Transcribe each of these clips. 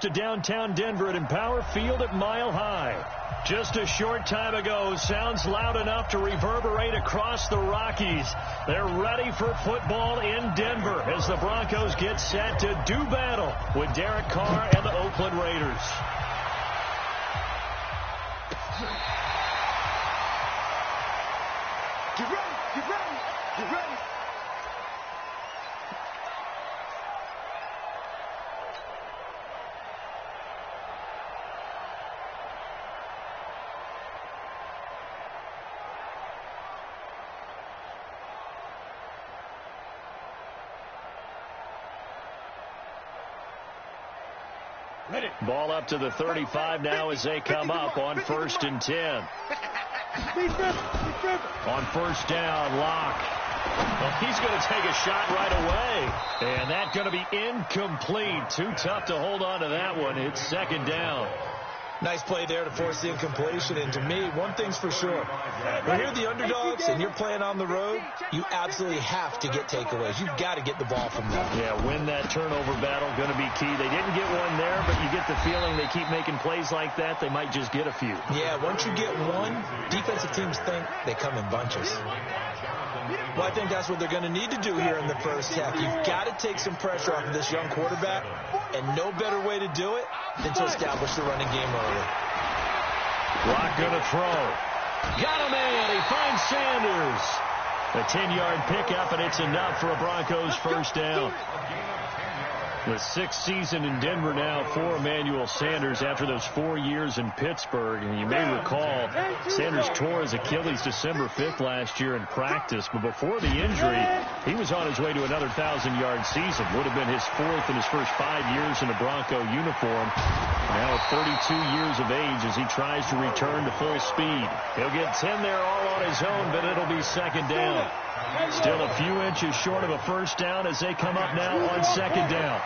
To downtown Denver at Empower Field at Mile High. Just a short time ago, sounds loud enough to reverberate across the Rockies. They're ready for football in Denver as the Broncos get set to do battle with Derek Carr and the Oakland Raiders. Get ready, get ready, get ready. Ball up to the 35 now as they come up on 1st and 10. On 1st down, Locke. Well, he's going to take a shot right away. And that's going to be incomplete. Too tough to hold on to that one. It's 2nd down. Nice play there to force the incompletion. And to me, one thing's for sure. When you're the underdogs and you're playing on the road, you absolutely have to get takeaways. You've got to get the ball from them. Yeah, win that turnover battle, going to be key. They didn't get one there, but you get the feeling they keep making plays like that, they might just get a few. Yeah, once you get one, defensive teams think they come in bunches. Well, I think that's what they're going to need to do here in the first half. You've got to take some pressure off of this young quarterback, and no better way to do it than to establish the running game early. Locke going to throw. Got him in. He finds Sanders. A 10-yard pickup, and it's enough for a Broncos first down. The 6th season in Denver now for Emmanuel Sanders after those 4 years in Pittsburgh. And you may recall Sanders tore his Achilles December 5th last year in practice. But before the injury, he was on his way to another 1,000-yard season. Would have been his 4th in his first 5 years in a Bronco uniform. Now at 32 years of age as he tries to return to full speed. He'll get 10 there all on his own, but it'll be 2nd down. Still a few inches short of a first down as they come up now on 2nd down.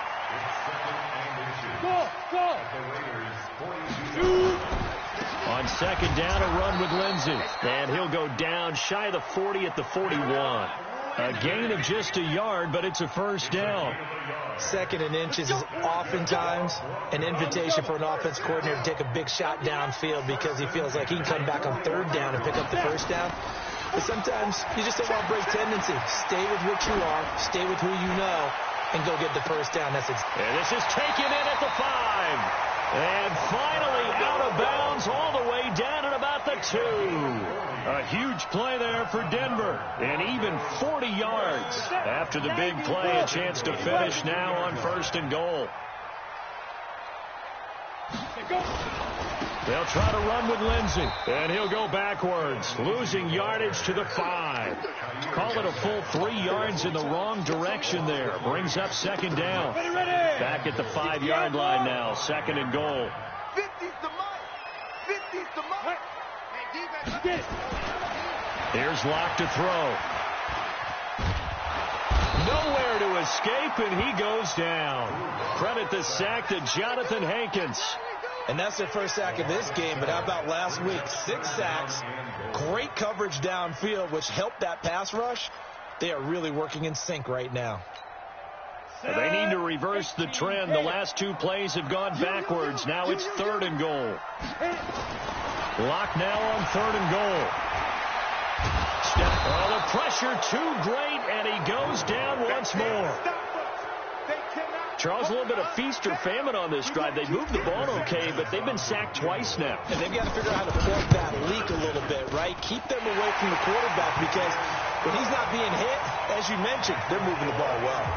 On 2nd down, a run with Lindsey. And he'll go down shy of the 40 at the 41. A gain of just a yard, but it's a first down. 2nd and inches is oftentimes an invitation for an offense coordinator to take a big shot downfield because he feels like he can come back on 3rd down and pick up the first down. But sometimes you just don't want to break tendency. Stay with what you are, stay with who you know, and go get the first down. That's and this is taken in at the 5. And finally out of bounds all the way down at about the 2. A huge play there for Denver. And even 40 yards after the big play. A chance to finish now on 1st and goal. They'll try to run with Lindsey. And he'll go backwards, losing yardage to the 5. Call it a full 3 yards in the wrong direction there. Brings up 2nd down. Back at the 5-yard line now. 2nd and goal. 50's the mark. 50's the mark. Here's Locke to throw. Nowhere to escape, and he goes down. Credit the sack to Jonathan Hankins. And that's their first sack of this game, but how about last week? 6 sacks, great coverage downfield, which helped that pass rush. They are really working in sync right now. They need to reverse the trend. The last 2 plays have gone backwards. Now it's 3rd and goal. Locke now on 3rd and goal. Oh, the pressure too great, and he goes down once more. Charles, a little bit of feast or famine on this drive. They moved the ball okay, but they've been sacked twice now. And they've got to figure out how to plug that leak a little bit, right? Keep them away from the quarterback because when he's not being hit, as you mentioned, they're moving the ball well.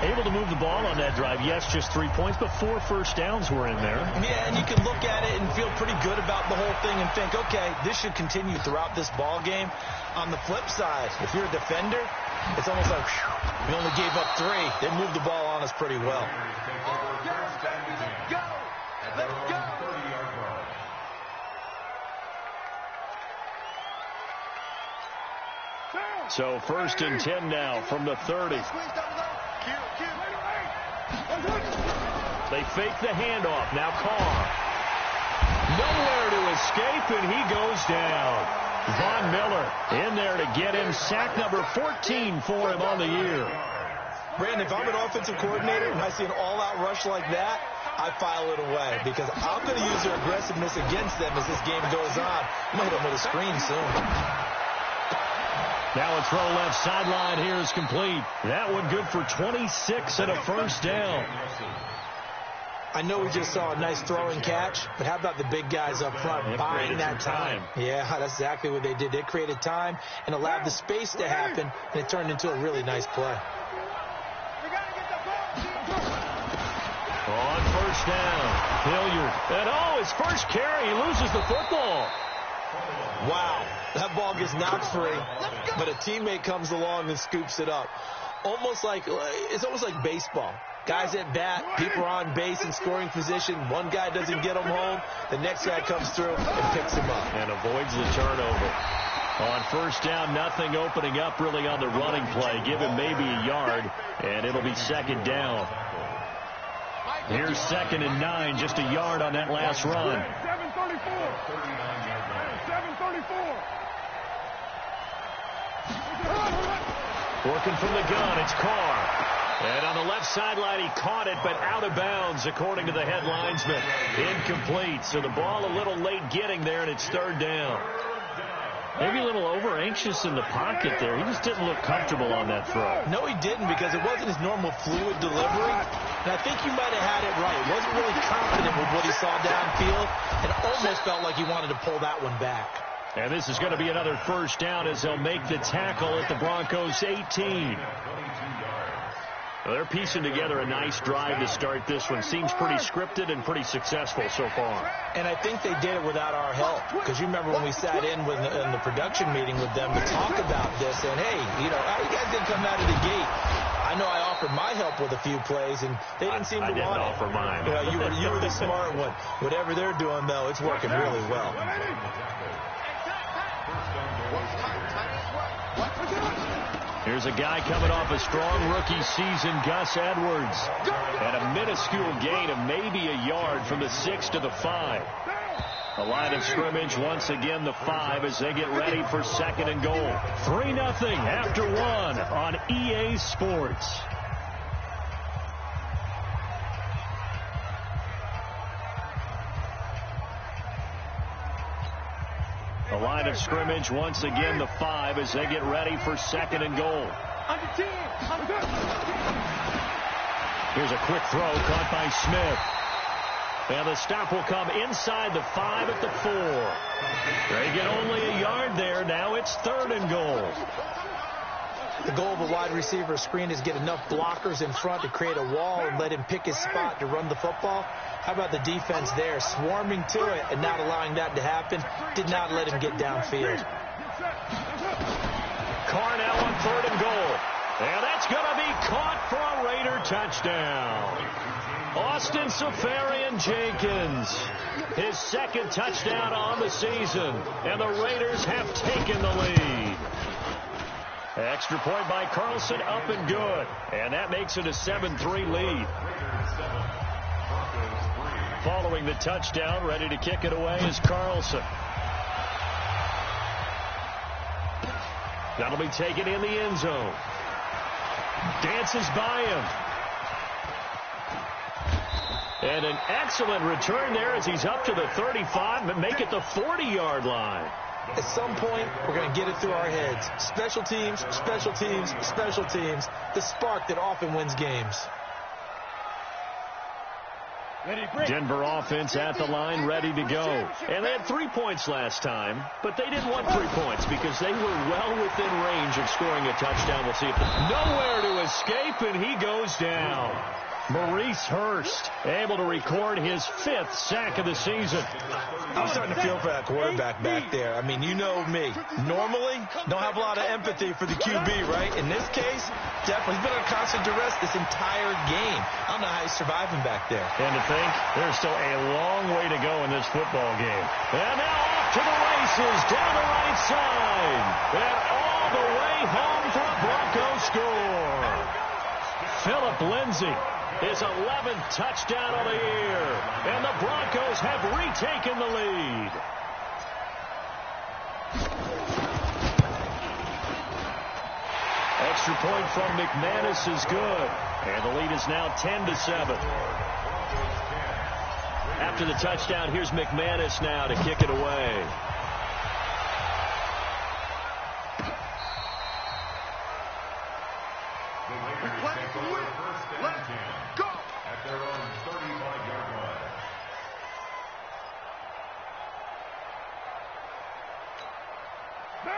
Able to move the ball on that drive. Yes, just 3 points, but 4 first downs were in there. Yeah, and you can look at it and feel pretty good about the whole thing and think, okay, this should continue throughout this ball game. On the flip side, if you're a defender, it's almost like, whew, we only gave up 3. They moved the ball on us pretty well. Let's go. So 1st and 10 now from the 30. They fake the handoff. Now Carr. Nowhere to escape, and he goes down. Von Miller in there to get him. Sack number 14 for him on the year. Brandon, if I'm an offensive coordinator and I see an all-out rush like that, I file it away because I'm going to use their aggressiveness against them as this game goes on. I'm going to hit them with a screen soon. Now a throw left sideline here is complete. That one good for 26 and a first down. I know we just saw a nice throw and catch, but how about the big guys up front buying that time? Yeah, that's exactly what they did. They created time and allowed the space to happen, and it turned into a really nice play. On first down, Hilliard. And his first carry, he loses the football. Wow, that ball gets knocked free, but a teammate comes along and scoops it up. It's almost like baseball. Guys at bat, people are on base in scoring position. One guy doesn't get him home. The next guy comes through and picks him up. And avoids the turnover. On first down, nothing opening up really on the running play. Give him maybe a yard, and it'll be second down. Here's 2nd and 9, just a yard on that last run. 734. 734. Working from the gun, it's Carr. And on the left sideline, he caught it, but out of bounds, according to the head linesman. Incomplete. So the ball a little late getting there, and it's 3rd down. Maybe a little over-anxious in the pocket there. He just didn't look comfortable on that throw. No, he didn't, because it wasn't his normal fluid delivery. And I think he might have had it right. He wasn't really confident with what he saw downfield, and almost felt like he wanted to pull that one back. And this is going to be another first down as they'll make the tackle at the Broncos' 18. Well, they're piecing together a nice drive to start this one. Seems pretty scripted and pretty successful so far. And I think they did it without our help. Because you remember when we sat in the production meeting with them to talk about this. And, hey, how you guys didn't come out of the gate? I know I offered my help with a few plays, and they didn't seem to want it. I didn't offer mine. You were the smart one. Whatever they're doing, though, it's working really well. Here's a guy coming off a strong rookie season, Gus Edwards. And a minuscule gain of maybe a yard from the 6 to the 5. The line of scrimmage, once again, the 5 as they get ready for 2nd and goal. 3-0 after 1 on EA Sports. The line of scrimmage, once again, the 5 as they get ready for 2nd and goal. Here's a quick throw caught by Smith. And the stop will come inside the 5 at the 4. They get only a yard there. Now it's 3rd and goal. The goal of a wide receiver screen is get enough blockers in front to create a wall and let him pick his spot to run the football. How about the defense there, swarming to it and not allowing that to happen? Did not let him get downfield. Carr now on 3rd and goal. And that's going to be caught for a Raider touchdown. Austin Safarian-Jenkins, his 2nd touchdown on the season. And the Raiders have taken the lead. Extra point by Carlson, up and good. And that makes it a 7-3 lead. Following the touchdown, ready to kick it away is Carlson. That'll be taken in the end zone. Dances by him. And an excellent return there as he's up to the 35 and make it the 40-yard line. At some point, we're going to get it through our heads. Special teams, special teams, special teams. The spark that often wins games. Denver offense at the line, ready to go. And they had 3 points last time, but they didn't want 3 points because they were well within range of scoring a touchdown. We'll see if nowhere to escape, and he goes down. Maurice Hurst able to record his 5th sack of the season. I'm starting to feel for that quarterback back there. I mean, you know me. Normally, don't have a lot of empathy for the QB, right? In this case, definitely. He's been under constant duress this entire game. I don't know how he's surviving back there. And to think, there's still a long way to go in this football game. And now off to the races, down the right side. And all the way home for a Broncos score. Philip Lindsay. His 11th touchdown of the year. And the Broncos have retaken the lead. Extra point from McManus is good. And the lead is now 10-7. after the touchdown. Here's McManus now to kick it away.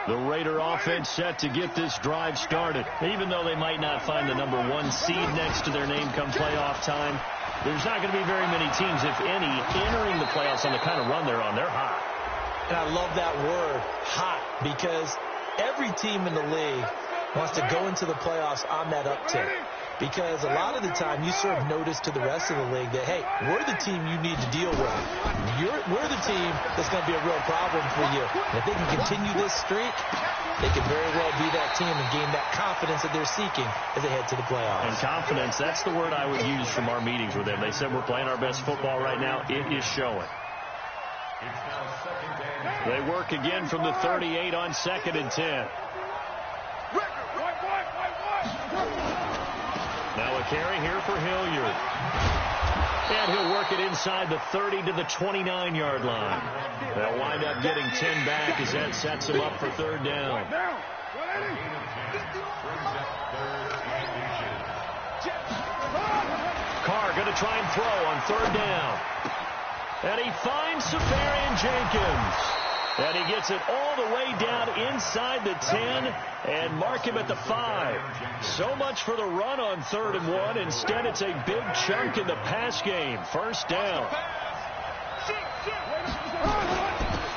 The Raider offense set to get this drive started. Even though they might not find the #1 seed next to their name come playoff time, there's not going to be very many teams, if any, entering the playoffs on the kind of run they're on. They're hot. And I love that word, hot, because every team in the league wants to go into the playoffs on that uptick. Because a lot of the time you serve notice to the rest of the league that, hey, we're the team you need to deal with. We're the team that's going to be a real problem for you. And if they can continue this streak, they can very well be that team and gain that confidence that they're seeking as they head to the playoffs. And confidence, that's the word I would use from our meetings with them. They said we're playing our best football right now. It is showing. They work again from the 38 on 2nd and 10. Now a carry here for Hilliard. And he'll work it inside the 30 to the 29-yard line. They'll wind up getting 10 back as that sets him up for 3rd down. Carr going to try and throw on 3rd down. And he finds Safarian Jenkins. And he gets it all the way down inside the 10 and mark him at the 5. So much for the run on 3rd and 1. Instead, it's a big chunk in the pass game. 1st down.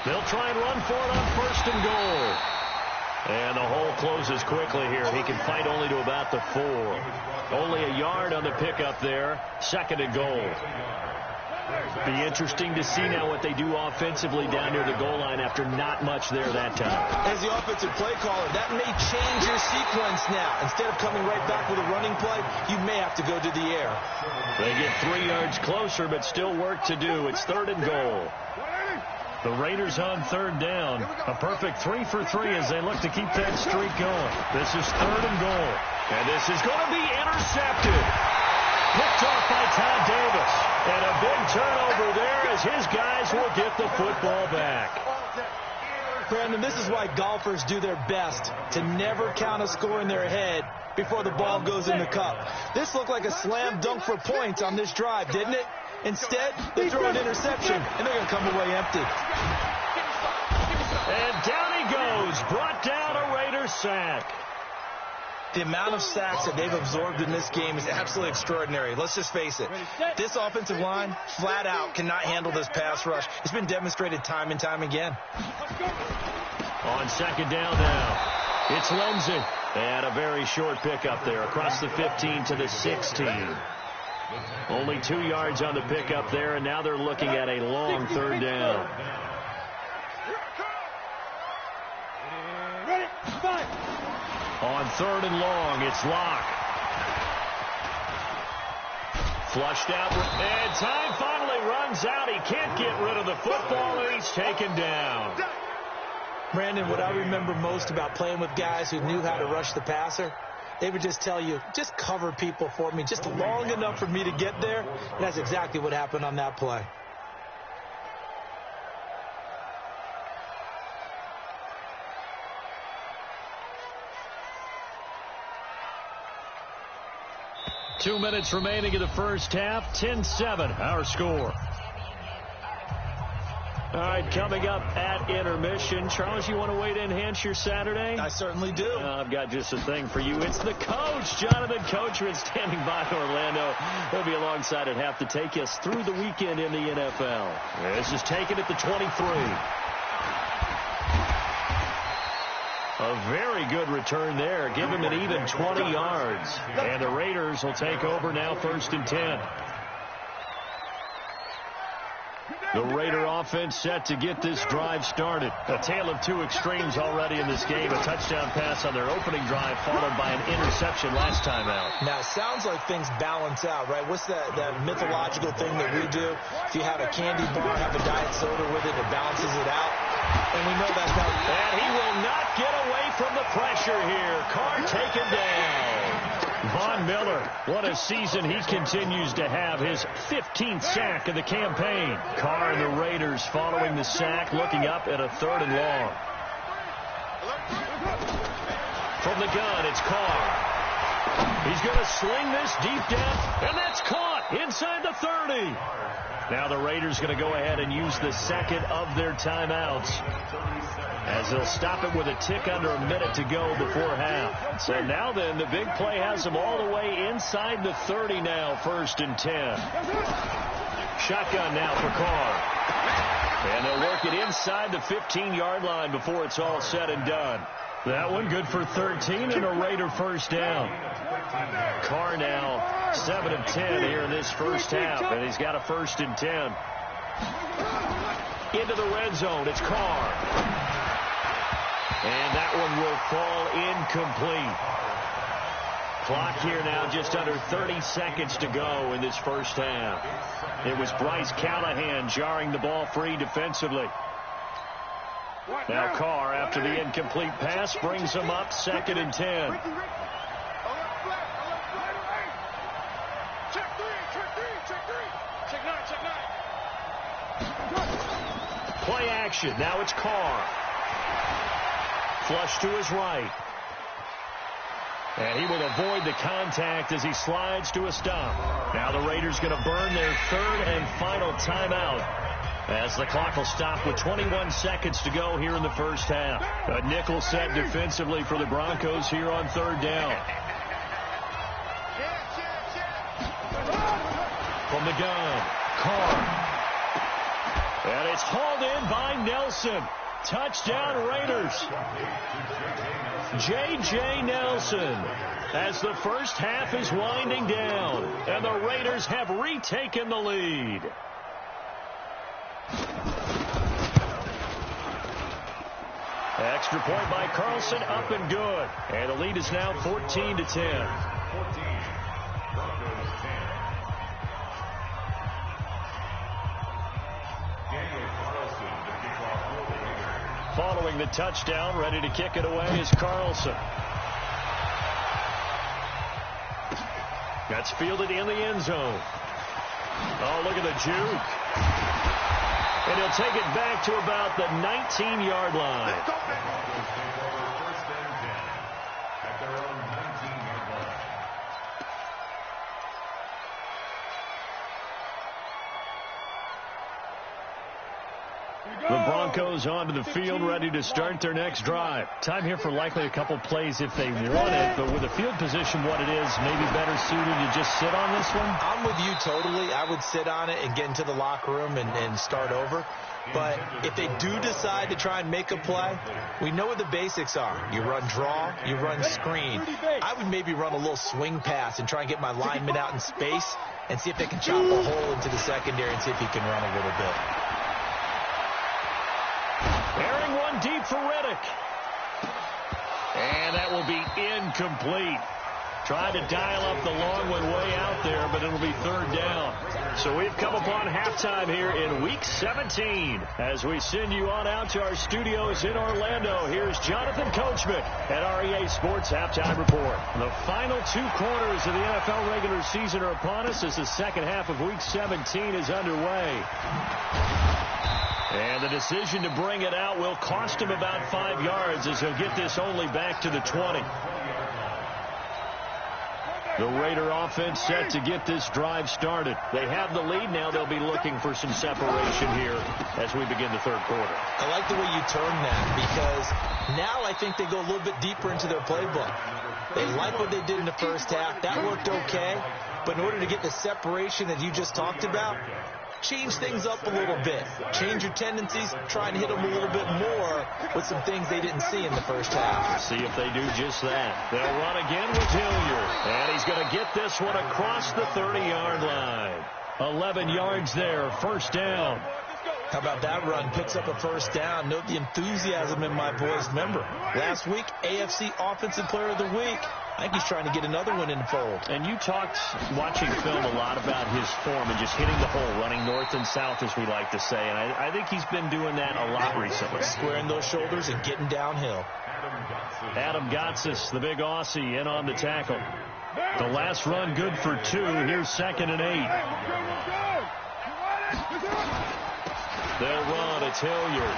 They'll try and run for it on 1st and goal. And the hole closes quickly here. He can fight only to about the 4. Only a yard on the pickup there. 2nd and goal. Be interesting to see now what they do offensively down near the goal line after not much there that time. As the offensive play caller, that may change your sequence now. Instead of coming right back with a running play, you may have to go to the air. They get 3 yards closer, but still work to do. It's 3rd and goal. The Raiders on 3rd down. A perfect 3 for 3 as they look to keep that streak going. This is 3rd and goal. And this is going to be intercepted. Picked off by Todd Davis. And a big turnover there as his guys will get the football back. Brandon, this is why golfers do their best to never count a score in their head before the ball goes in the cup. This looked like a slam dunk for points on this drive, didn't it? Instead, they throw an interception, and they're going to come away empty. And down he goes. Brought down a Raider sack. The amount of sacks that they've absorbed in this game is absolutely extraordinary. Let's just face it. This offensive line, flat out, cannot handle this pass rush. It's been demonstrated time and time again. On 2nd down now, it's Lindsey. And a very short pickup there across the 15 to the 16. Only 2 yards on the pickup there, and now they're looking at a long 3rd down. On 3rd and long, it's Locke. Flushed out, and time finally runs out. He can't get rid of the football, and he's taken down. Brandon, what I remember most about playing with guys who knew how to rush the passer, they would just tell you, just cover people for me, just long enough for me to get there. And that's exactly what happened on that play. Two minutes remaining in the first half. 10-7, our score. All right, coming up at intermission. Charles, you want to wait to enhance your Saturday? I certainly do. I've got just a thing for you. It's the coach, Jonathan Coachman, standing by in Orlando. He'll be alongside at half to take us through the weekend in the NFL. This is taken at the 23. A very good return there. Give him an even 20 yards. And the Raiders will take over now 1st and 10. The Raider offense set to get this drive started. A tale of two extremes already in this game. A touchdown pass on their opening drive followed by an interception last time out. Now, it sounds like things balance out, right? What's that mythological thing that we do? If you have a candy bar, have a diet soda with it, it balances it out. And we know that's not... And he will not get away from the pressure here. Carr taken down. Von Miller, what a season he continues to have. His 15th sack of the campaign. Carr and the Raiders following the sack, looking up at a 3rd and long. From the gun, it's Carr. He's going to sling this deep down, and that's caught inside the 30. Now the Raiders going to go ahead and use the second of their timeouts, as they'll stop it with a tick under a minute to go before half. So now then, the big play has them all the way inside the 30 now, 1st and 10. Shotgun now for Carr. And they'll work it inside the 15-yard line before it's all said and done. That one good for 13 and a Raider 1st down. Carr now 7 of 10 here in this first half, and he's got a 1st and 10. Into the red zone, it's Carr. And that one will fall incomplete. Clock here now just under 30 seconds to go in this first half. It was Bryce Callahan jarring the ball free defensively. Now Carr, after the incomplete pass, brings him up 2nd and 10. Play action. Now it's Carr. Flush to his right. And he will avoid the contact as he slides to a stop. Now the Raiders going to burn their 3rd and final timeout, as the clock will stop with 21 seconds to go here in the first half. A nickel set defensively for the Broncos here on 3rd down. From the gun, Carr. And it's hauled in by Nelson. Touchdown Raiders. J.J. Nelson, as the first half is winding down, and the Raiders have retaken the lead. Extra point by Carlson, up and good. And the lead is now 14 to 10. Following the touchdown, ready to kick it away is Carlson. That's fielded in the end zone. Oh, look at the juke. And he'll take it back to about the 19-yard line. The Broncos onto the field, ready to start their next drive. Time here for likely a couple plays if they want it, but with the field position what it is, maybe better suited to just sit on this one? I'm with you totally. I would sit on it and get into the locker room and start over. But if they do decide to try and make a play, we know what the basics are. You run draw, you run screen. I would maybe run a little swing pass and try and get my lineman out in space and see if they can chop a hole into the secondary and see if he can run a little bit. Airing one deep for Reddick. And that will be incomplete. Tried to dial up the long one way out there, but it'll be 3rd down. So we've come upon halftime here in Week 17. As we send you on out to our studios in Orlando, here's Jonathan Coachman at REA Sports Halftime Report. The final 2 quarters of the NFL regular season are upon us as the second half of Week 17 is underway. And the decision to bring it out will cost him about 5 yards as he'll get this only back to the 20. The Raider offense set to get this drive started. They have the lead now. They'll be looking for some separation here as we begin the 3rd quarter. I like the way you turn that, because now I think they go a little bit deeper into their playbook. They like what they did in the first half. That worked okay. But in order to get the separation that you just talked about, change things up a little bit. Change your tendencies. Try and hit them a little bit more with some things they didn't see in the first half. See if they do just that. They'll run again with Hilliard. And he's going to get this one across the 30-yard line. 11 yards there, 1st down. How about that run? Picks up a 1st down. Note the enthusiasm in my boys' member. Last week, AFC Offensive Player of the Week. I think he's trying to get another one in the fold. And you talked, watching film, a lot about his form and just hitting the hole, running north and south, as we like to say. And I think he's been doing that a lot recently. Squaring those shoulders and getting downhill. Adam Gotsis, the big Aussie, in on the tackle. The last run good for 2. Here's 2nd and 8. They'll run. It's Hilliard.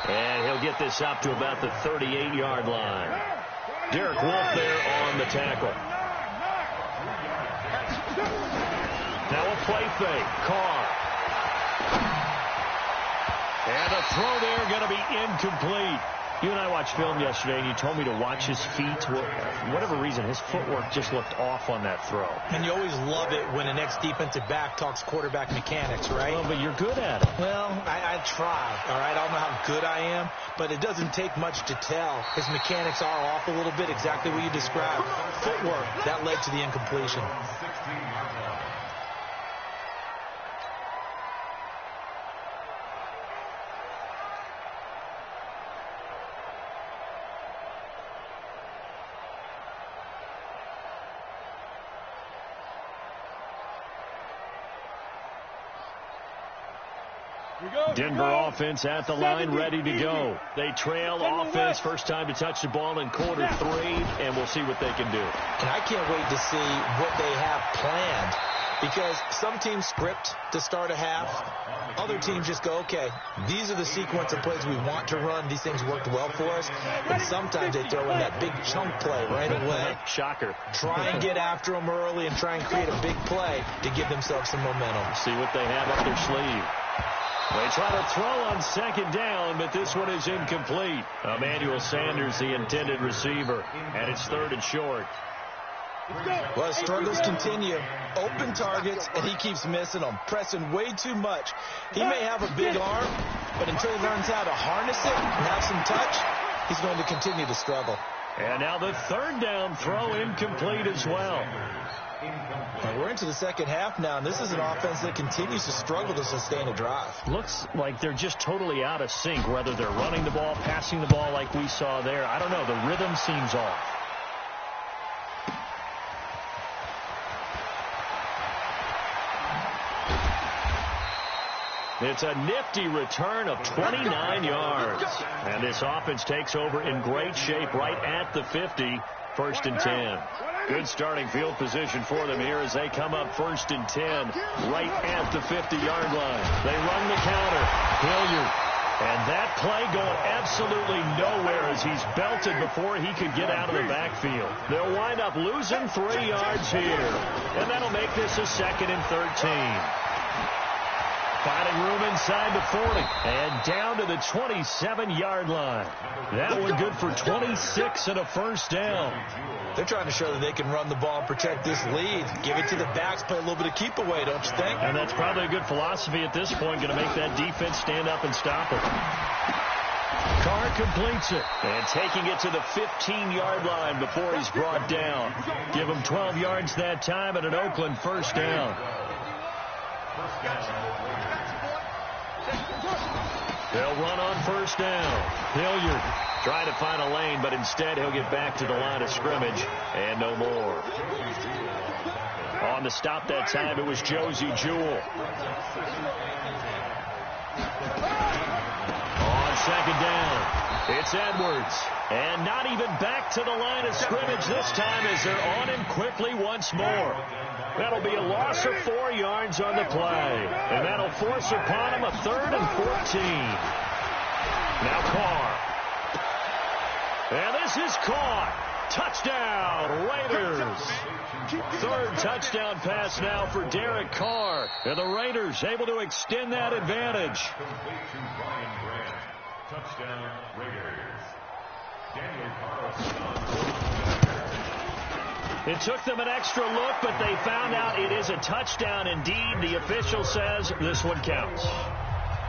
And he'll get this up to about the 38-yard line. Derek Wolfe there on the tackle. Now a play fake. Carr. And a throw there going to be incomplete. You and I watched film yesterday, and you told me to watch his feet. For whatever reason, his footwork just looked off on that throw. And you always love it when an ex-defensive back talks quarterback mechanics, right? Well, but you're good at it. Well, I try, all right? I don't know how good I am, but it doesn't take much to tell. His mechanics are off a little bit, exactly what you described. Footwork, that led to the incompletion. Denver offense at the line, ready to go. They trail offense, first time to touch the ball in quarter 3, and we'll see what they can do. And I can't wait to see what they have planned, because some teams script to start a half. Other teams just go, okay, these are the sequence of plays we want to run. These things worked well for us. And sometimes they throw in that big chunk play right away. Shocker. Try and get after them early and try and create a big play to give themselves some momentum. See what they have up their sleeve. They try to throw on 2nd down, but this one is incomplete. Emmanuel Sanders, the intended receiver, and it's 3rd and short. Well, struggles continue. Open targets, and he keeps missing them, pressing way too much. He may have a big arm, but until he learns how to harness it and have some touch, he's going to continue to struggle. And now the 3rd down throw incomplete as well. And we're into the second half now, and this is an offense that continues to struggle to sustain a drive. Looks like they're just totally out of sync, whether they're running the ball, passing the ball like we saw there. I don't know. The rhythm seems off. It's a nifty return of 29 yards. And this offense takes over in great shape right at the 50, 1st and 10. Good starting field position for them here as they come up 1st and 10 right at the 50-yard line. They run the counter. Hilliard. And that play going absolutely nowhere as he's belted before he could get out of the backfield. They'll wind up losing 3 yards here. And that'll make this a 2nd and 13. Finding room inside the 40 and down to the 27-yard line. That one good for 26 and a 1st down. They're trying to show that they can run the ball and protect this lead. Give it to the backs, play a little bit of keep away, don't you think? And that's probably a good philosophy at this point, going to make that defense stand up and stop it. Carr completes it and taking it to the 15-yard line before he's brought down. Give him 12 yards that time and an Oakland 1st down. They'll run on 1st down. Hilliard trying to find a lane, but instead he'll get back to the line of scrimmage and no more. On the stop that time, it was Josie Jewell. On 2nd down, it's Edwards. And not even back to the line of scrimmage this time as they're on him quickly once more. That'll be a loss of 4 yards on the play. And that'll force upon him a 3rd and 14. Now Carr. And this is caught. Touchdown, Raiders. 3rd touchdown pass now for Derek Carr. And the Raiders able to extend that advantage. Touchdown, Raiders. Daniel Carlson. It took them an extra look, but they found out it is a touchdown indeed. The official says this one counts.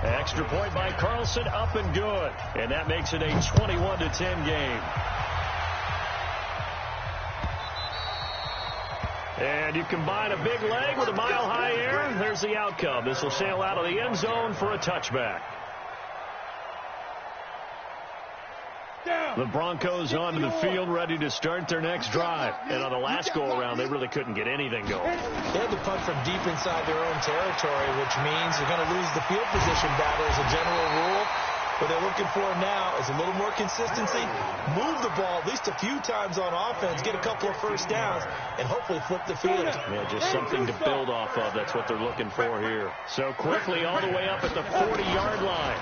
Extra point by Carlson, up and good. And that makes it a 21-10 game. And you combine a big leg with a mile-high air, there's the outcome. This will sail out of the end zone for a touchback. The Broncos onto the field, ready to start their next drive. And on the last go-around, they really couldn't get anything going. They had to punt from deep inside their own territory, which means they're going to lose the field position battle as a general rule. What they're looking for now is a little more consistency, move the ball at least a few times on offense, get a couple of first downs, and hopefully flip the field. Yeah, just something to build off of. That's what they're looking for here. So quickly all the way up at the 40-yard line.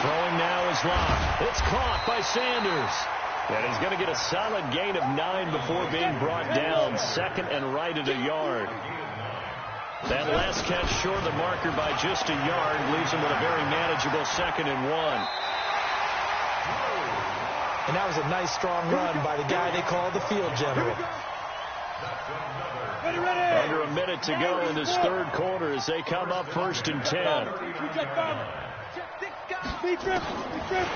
Throwing now is Locke. It's caught by Sanders. And he's going to get a solid gain of 9 before being brought down. Second and right at a yard. That last catch short of the marker by just a yard leaves him with a very manageable 2nd and 1. And that was a nice, strong run by the guy they call the field general. Under a minute to go in this third quarter as they come up 1st and 10.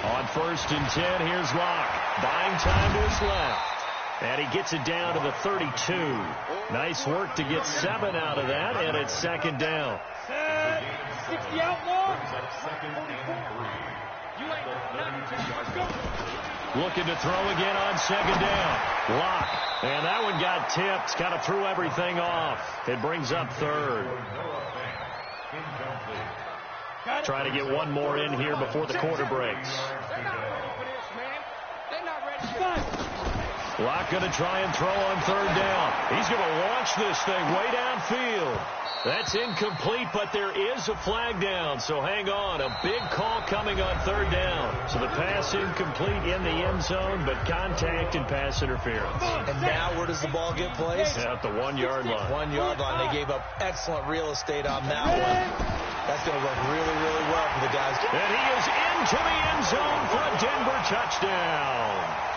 On 1st and 10, here's Locke. Buying time to his left. And he gets it down to the 32. Nice work to get 7 out of that, and it's 2nd down. 60 out long. Looking to throw again on 2nd down. Locke. And that one got tipped. Kind of threw everything off. It brings up 3rd. Trying to get one more in here before the quarter breaks. Locke going to try and throw on 3rd down. He's going to launch this thing way downfield. That's incomplete, but there is a flag down, so hang on. A big call coming on 3rd down. So the pass incomplete in the end zone, but contact and pass interference. And now where does the ball get placed? At the 1-yard line. 1-yard line. They gave up excellent real estate on that one. That's going to work really, really well for the guys. And he is into the end zone for a Denver touchdown.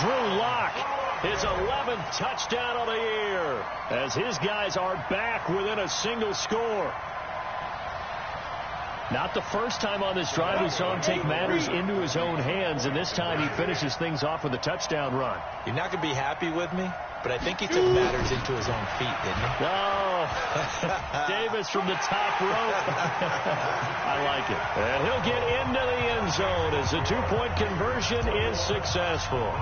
Drew Locke, his 11th touchdown of the year, as his guys are back within a single score. Not the first time on this drive we saw him take matters into his own hands, and this time he finishes things off with a touchdown run. You're not going to be happy with me, but I think he took matters into his own feet, didn't he? No. Davis from the top rope. I like it. And he'll get into the end zone as the 2-point conversion is successful.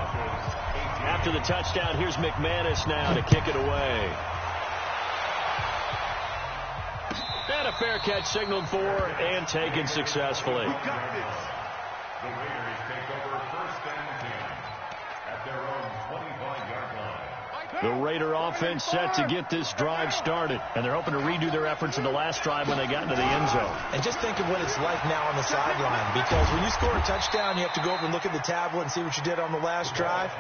After the touchdown, here's McManus now to kick it away. And a fair catch signaled for and taken successfully. The Raiders take over 1st and 10 at their own 25-yard line. The Raider offense set to get this drive started, and they're hoping to redo their efforts in the last drive when they got into the end zone. And just think of what it's like now on the sideline, because when you score a touchdown, you have to go over and look at the tablet and see what you did on the last drive.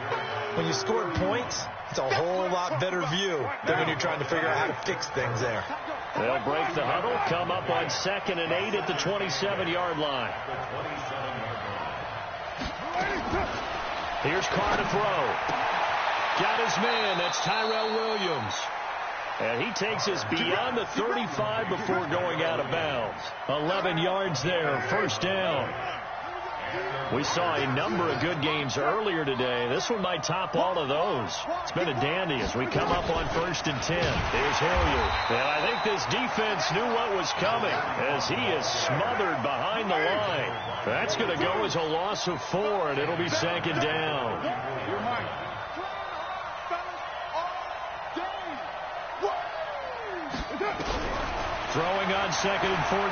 When you scored points, it's a whole lot better view than when you're trying to figure out how to fix things there. They'll break the huddle, come up on 2nd and 8 at the 27-yard line. Here's Carr to throw. Got his man. That's Tyrell Williams. And he takes us beyond the 35 before going out of bounds. 11 yards there, 1st down. We saw a number of good games earlier today. This one might top all of those. It's been a dandy as we come up on 1st and 10. There's Hilliard. And I think this defense knew what was coming as he is smothered behind the line. That's going to go as a loss of 4, and it'll be 2nd down. Throwing on 2nd and 14.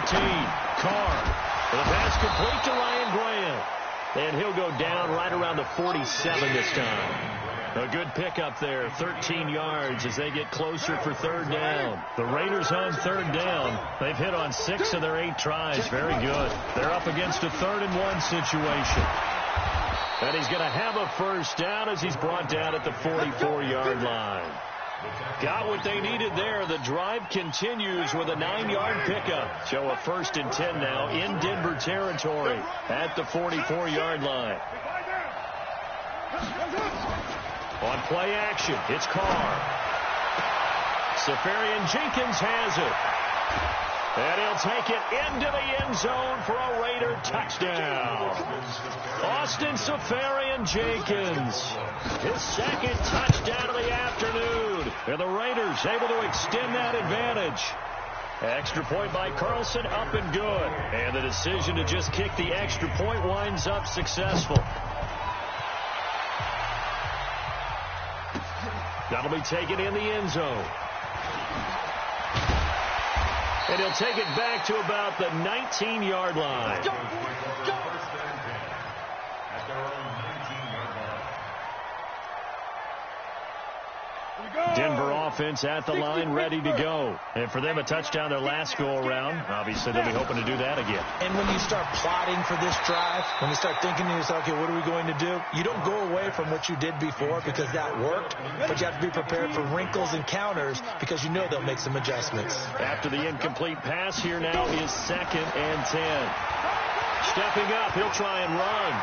Carr. The pass complete to Ryan Grant. And he'll go down right around the 47 this time. A good pickup there, 13 yards as they get closer for 3rd down. The Raiders on 3rd down. They've hit on 6 of their 8 tries. Very good. They're up against a 3rd and 1 situation. And he's going to have a 1st down as he's brought down at the 44-yard line. Got what they needed there. The drive continues with a 9-yard pickup. So a 1st and 10 now in Denver territory at the 44-yard line. On play action, it's Carr. Safarian Jenkins has it. And he'll take it into the end zone for a Raider touchdown. Austin Safarian Jenkins, his 2nd touchdown of the afternoon. And the Raiders able to extend that advantage. Extra point by Carlson, up and good. And the decision to just kick the extra point winds up successful. That'll be taken in the end zone. And he'll take it back to about the 19-yard line. At their own 19-yard line. Denver offense at the line, ready to go. And for them, a touchdown their last go-around. Obviously, they'll be hoping to do that again. And when you start plotting for this drive, when you start thinking to yourself, okay, what are we going to do? You don't go away from what you did before because that worked, but you have to be prepared for wrinkles and counters because you know they'll make some adjustments. After the incomplete pass, here now is 2nd and 10. Stepping up, he'll try and run.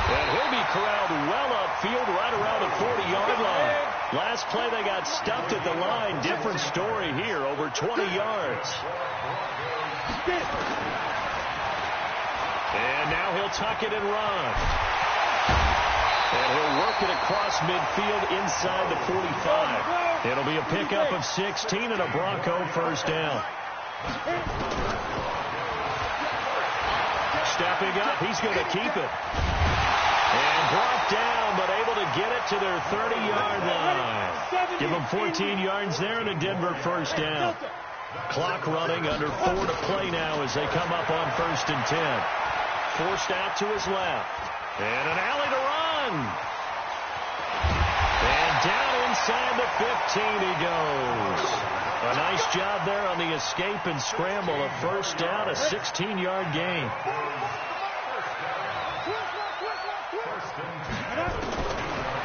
And he'll be corralled well upfield right around the 40-yard line. Last play, they got stuffed at the line. Different story here, over 20 yards. And now he'll tuck it and run. And he'll work it across midfield inside the 45. It'll be a pickup of 16 and a Bronco first down. Stepping up, he's going to keep it. And brought down, but able to get it to their 30-yard line. Give them 14 yards there and a Denver first down. Clock running, under 4 to play now as they come up on 1st and 10. Forced out to his left. And an alley to run. And down inside the 15 he goes. A nice job there on the escape and scramble. A first down, a 16-yard gain.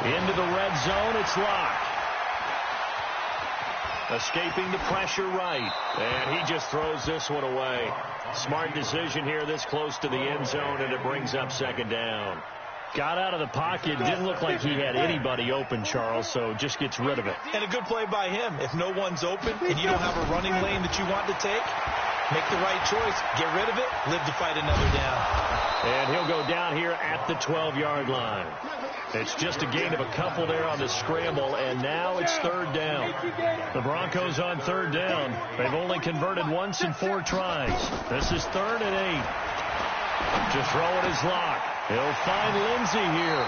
Into the red zone, it's locked. Escaping the pressure right. And he just throws this one away. Smart decision here this close to the end zone, and it brings up 2nd down. Got out of the pocket. Didn't look like he had anybody open, Charles, so just gets rid of it. And a good play by him. If no one's open and you don't have a running lane that you want to take, make the right choice. Get rid of it. Live to fight another down. And he'll go down here at the 12-yard line. It's just a gain of a couple there on the scramble, and now it's 3rd down. The Broncos on 3rd down. They've only converted once in 4 tries. This is 3rd and 8. To throw it is locked. He'll find Lindsey here.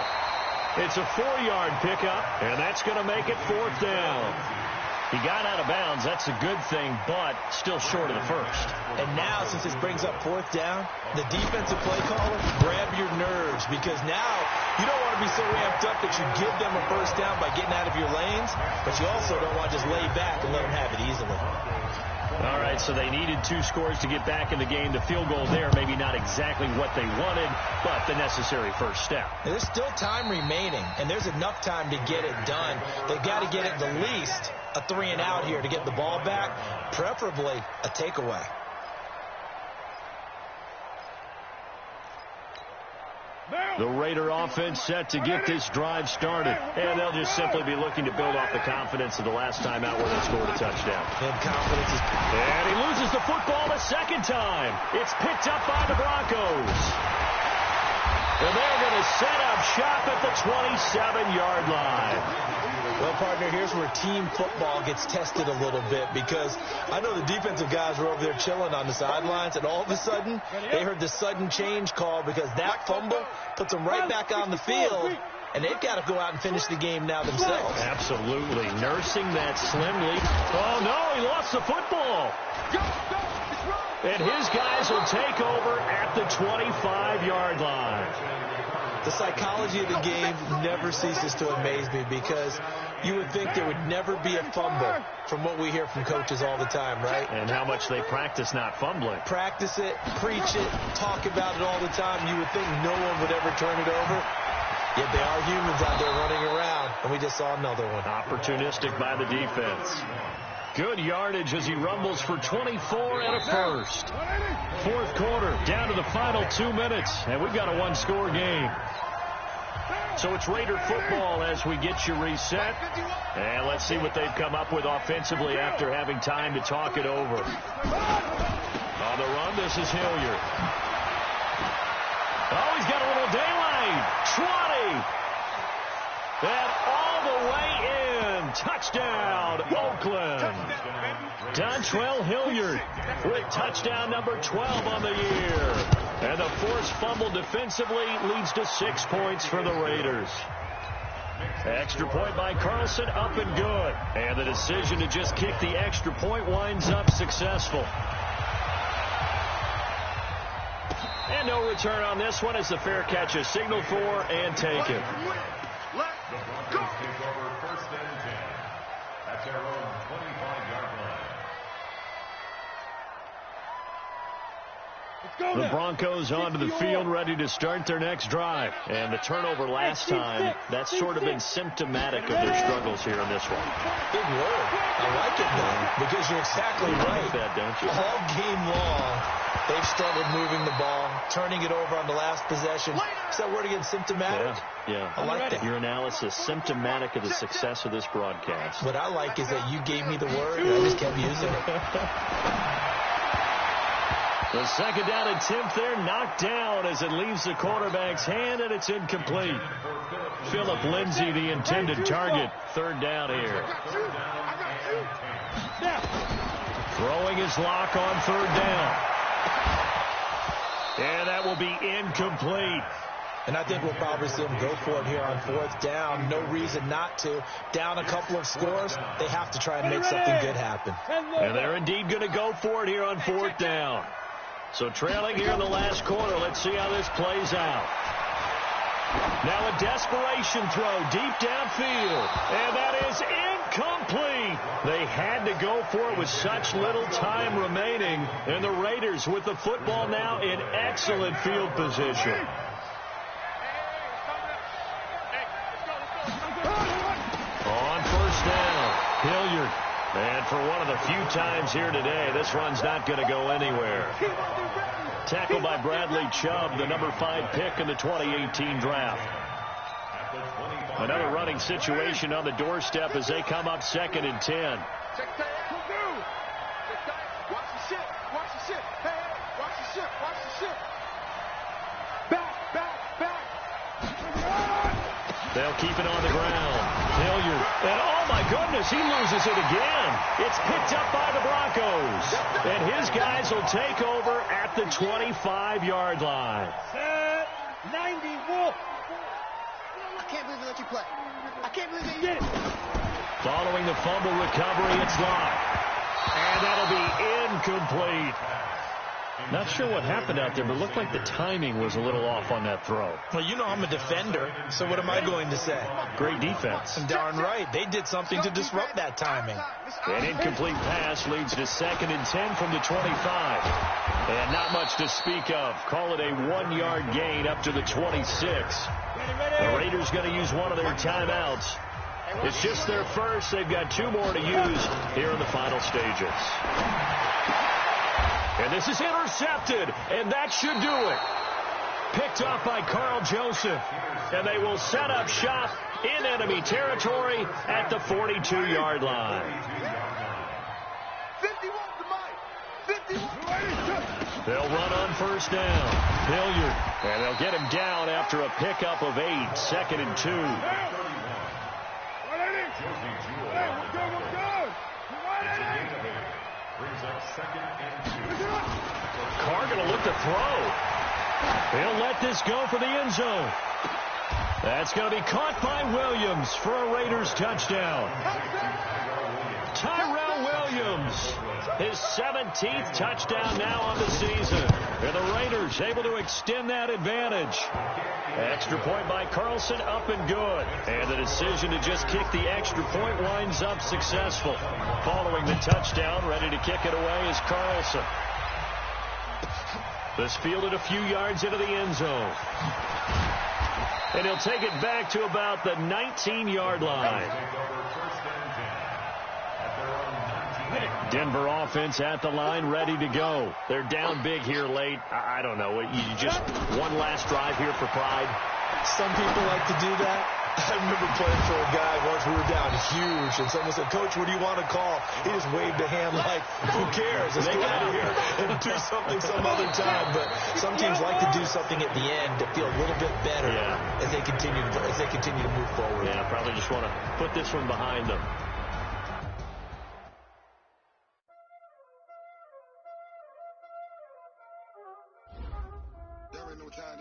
It's a 4-yard pickup, and that's going to make it 4th down. He got out of bounds. That's a good thing, but still short of the first. And now, since this brings up 4th down, the defensive play caller, grab your nerves, because now you don't want to be so ramped up that you give them a first down by getting out of your lanes, but you also don't want to just lay back and let them have it easily. All right, so they needed 2 scores to get back in the game. The field goal there, maybe not exactly what they wanted, but the necessary first step. And there's still time remaining, and there's enough time to get it done. They've got to get it the least a 3 and out here to get the ball back, preferably a takeaway. The Raider offense set to get this drive started, and they'll just simply be looking to build off the confidence of the last time out where they scored a touchdown. And confidence is... And he loses the football a second time. It's picked up by the Broncos. And they're going to set up shop at the 27-yard line. Well, partner, here's where team football gets tested a little bit, because I know the defensive guys were over there chilling on the sidelines, and all of a sudden, they heard the sudden change call because that fumble puts them right back on the field, and they've got to go out and finish the game now themselves. Absolutely. Nursing that slim lead. Oh, no, he lost the football. And his guys will take over at the 25-yard line. The psychology of the game never ceases to amaze me, because you would think there would never be a fumble from what we hear from coaches all the time, right? And how much they practice not fumbling. Practice it, preach it, talk about it all the time. You would think no one would ever turn it over. Yet they are humans out there running around, and we just saw another one. Opportunistic by the defense. Good yardage as he rumbles for 24 and a first. 4th quarter, down to the final 2 minutes, and we've got a 1-score game. So it's Raider football as we get you reset. And let's see what they've come up with offensively after having time to talk it over. On the run, this is Hilliard. Oh, he's got a little daylight. 20. And all the way in. Touchdown, Oakland. Dontrell Hilliard with touchdown number 12 on the year. And the forced fumble defensively leads to 6 points for the Raiders. Extra point by Carlson, up and good. And the decision to just kick the extra point winds up successful. And no return on this one as the fair catch is signaled for and taken. The Broncos take over 1st and 10 at their own 25-yard line. The Broncos onto the field, ready to start their next drive. And the turnover last time, that's sort of been symptomatic of their struggles here in this one. Big word. I like it, though, because you're exactly right. That, don't you? All game long, they've struggled moving the ball, turning it over on the last possession. Is that word again, symptomatic? Yeah. I like that. Your analysis, symptomatic of the success of this broadcast. What I like is that you gave me the word, and I just kept using it. The second down attempt there, knocked down as it leaves the quarterback's hand, and it's incomplete. Philip Lindsay, the intended target. Third down here. Throwing his lock on third down. And that will be incomplete. And I think we'll probably see them go for it here on fourth down. No reason not to. Down a couple of scores, they have to try and make something good happen. And they're indeed going to go for it here on fourth down. So trailing here in the last quarter, let's see how this plays out. Now a desperation throw deep downfield. And that is incomplete. They had to go for it with such little time remaining. And the Raiders with the football now in excellent field position. On first down, Hilliard. And for one of the few times here today, this run's not going to go anywhere. Tackled by Bradley Chubb, the number 5 pick in the 2018 draft. Another running situation on the doorstep as they come up 2nd and 10. Watch the shit. Watch the shit. Hey, watch the shit. Watch the shit. Back. They'll keep it on the ground. Hilliard. And oh my goodness, he loses it again. It's picked up by the Broncos. And his guys will take over at the 25-yard line. Set. 90 Wolf. I can't believe they let you play. I can't believe they did it. Following the fumble recovery, it's locked. And that'll be incomplete. Not sure what happened out there, but it looked like the timing was a little off on that throw. Well, you know I'm a defender, so what am I going to say? Great defense. Darn right. They did something to disrupt that timing. An incomplete pass leads to 2nd and 10 from the 25. And not much to speak of. Call it a 1-yard gain up to the 26. The Raiders going to use one of their timeouts. It's just their first. They've got 2 more to use here in the final stages. And this is intercepted, and that should do it. Picked off by Carl Joseph. And they will set up shop in enemy territory at the 42-yard line. 51. They'll run on first down. Hilliard. And they'll get him down after a pickup of 8. 2nd and 2. Brings up 2nd and 2. Carr going to look to throw. He'll let this go for the end zone. That's going to be caught by Williams for a Raiders touchdown. Tyrell Williams, his 17th touchdown now on the season. And the Raiders able to extend that advantage. Extra point by Carlson, up and good. And the decision to just kick the extra point winds up successful. Following the touchdown, ready to kick it away is Carlson. This fielded a few yards into the end zone. And he'll take it back to about the 19-yard line. Denver offense at the line, ready to go. They're down big here late. I don't know. You just one last drive here for pride. Some people like to do that. I remember playing for a guy once. We were down huge, and someone said, "Coach, what do you want to call?" He just waved a hand like, "Who cares? Let's go out of here and do something some other time." But some teams like to do something at the end to feel a little bit better as they continue to move forward. Yeah, probably just want to put this one behind them. There ain't no time.